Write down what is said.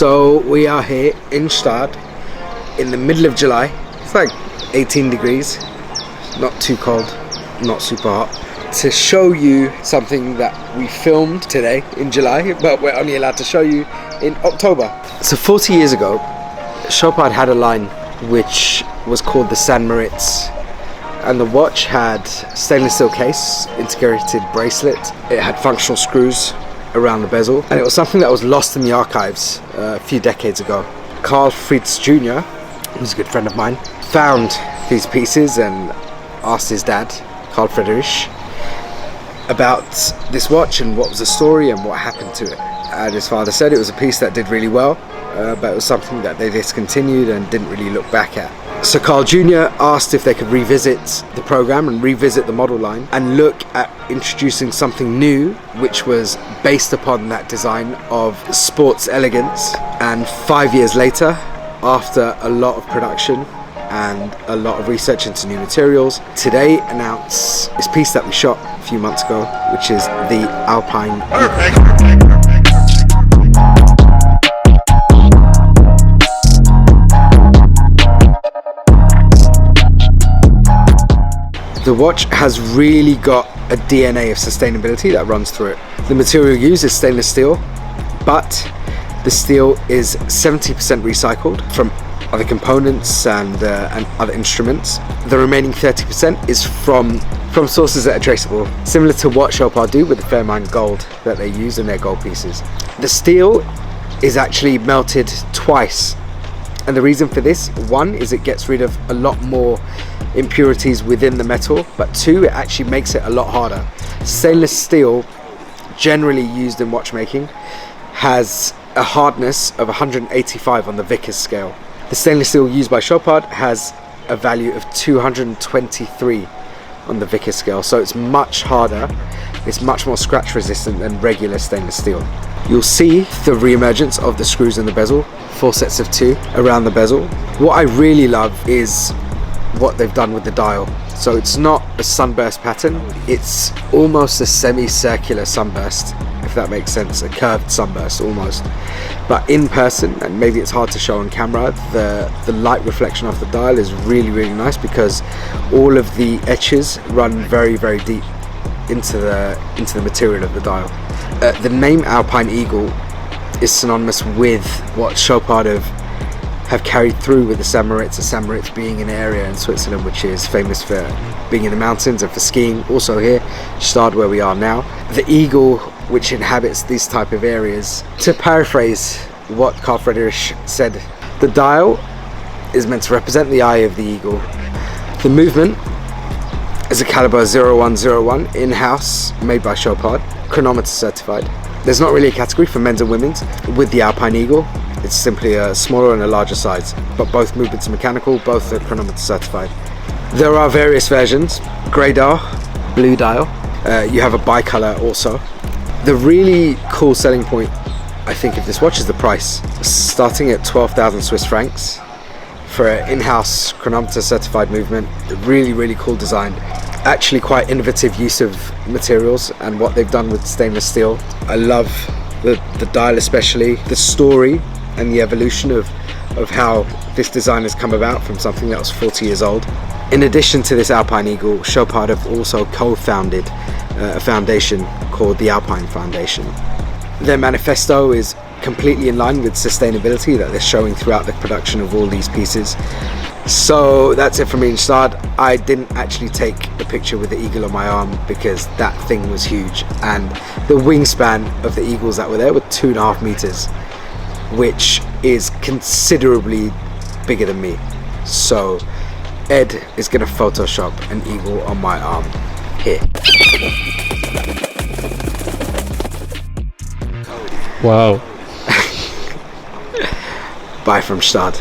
So we are here in Stad in the middle of July. It's like 18 degrees, not too cold, not super hot. To show you something that we filmed today in July, but we're only allowed to show you in October. So 40 years ago, Chopard had a line which was called the San Moritz, and the watch had stainless steel case, integrated bracelet. It had functional screws around the bezel, and it was something that was lost in the archives a few decades ago. Carl Fritz Jr., who's a good friend of mine, found these pieces and asked his dad, Carl Friedrich, about this watch and what was the story and what happened to it. And his father said it was a piece that did really well, but it was something that they discontinued and didn't really look back at. So Carl Jr. asked if they could revisit the program and revisit the model line and look at introducing something new which was based upon that design of sports elegance. And 5 years later, after a lot of production and a lot of research into new materials, today announce this piece that we shot a few months ago, which is the Alpine. Perfect. The watch has really got a DNA of sustainability that runs through it. The material used is stainless steel, but the steel is 70% recycled from other components and other instruments. The remaining 30% is from sources that are traceable, similar to what Chopard do with the Fairmont gold that they use in their gold pieces. The steel is actually melted twice, and the reason for this, one, is it gets rid of a lot more impurities within the metal, but two, it actually makes it a lot harder. Stainless steel, generally used in watchmaking, has a hardness of 185 on the Vickers scale. The stainless steel used by Chopard has a value of 223 on the Vickers scale, so it's much harder, it's much more scratch resistant than regular stainless steel. You'll see the re-emergence of the screws in the bezel, 4 sets of 2 around the bezel. What I really love is what they've done with the dial. So it's not a sunburst pattern, it's almost a semicircular sunburst, if that makes sense, a curved sunburst almost. But in person, and maybe it's hard to show on camera, the light reflection off the dial is really, really nice because all of the etches run very, very deep into the material of the dial. The name Alpine Eagle is synonymous with what Chopard have carried through with the San Moritz. The San Moritz being an area in Switzerland which is famous for being in the mountains and for skiing. Also here, Stad, where we are now. The eagle, which inhabits these type of areas. To paraphrase what Carl Friedrich said, the dial is meant to represent the eye of the eagle. The movement is a caliber 0101, in-house, made by Chopard, chronometer certified. There's not really a category for men's and women's with the Alpine Eagle. It's simply a smaller and a larger size, but both movements are mechanical, both are chronometer certified. There are various versions: grey dial, blue dial. You have a bicolor also. The really cool selling point, I think, of this watch is the price, starting at 12,000 Swiss francs for an in-house chronometer certified movement. Really, really cool design. Actually quite innovative use of materials and what they've done with stainless steel. I love the dial, especially the story and the evolution of how this design has come about from something that was 40 years old. In addition to this Alpine Eagle, Chopard have also co-founded a foundation called the Alpine Foundation. Their manifesto is completely in line with sustainability that they're showing throughout the production of all these pieces. So that's it from me in Stad. I didn't actually take a picture with the eagle on my arm because that thing was huge, and the wingspan of the eagles that were there were 2.5 meters, which is considerably bigger than me. So Ed is going to Photoshop an eagle on my arm here. Wow. Bye from Stad.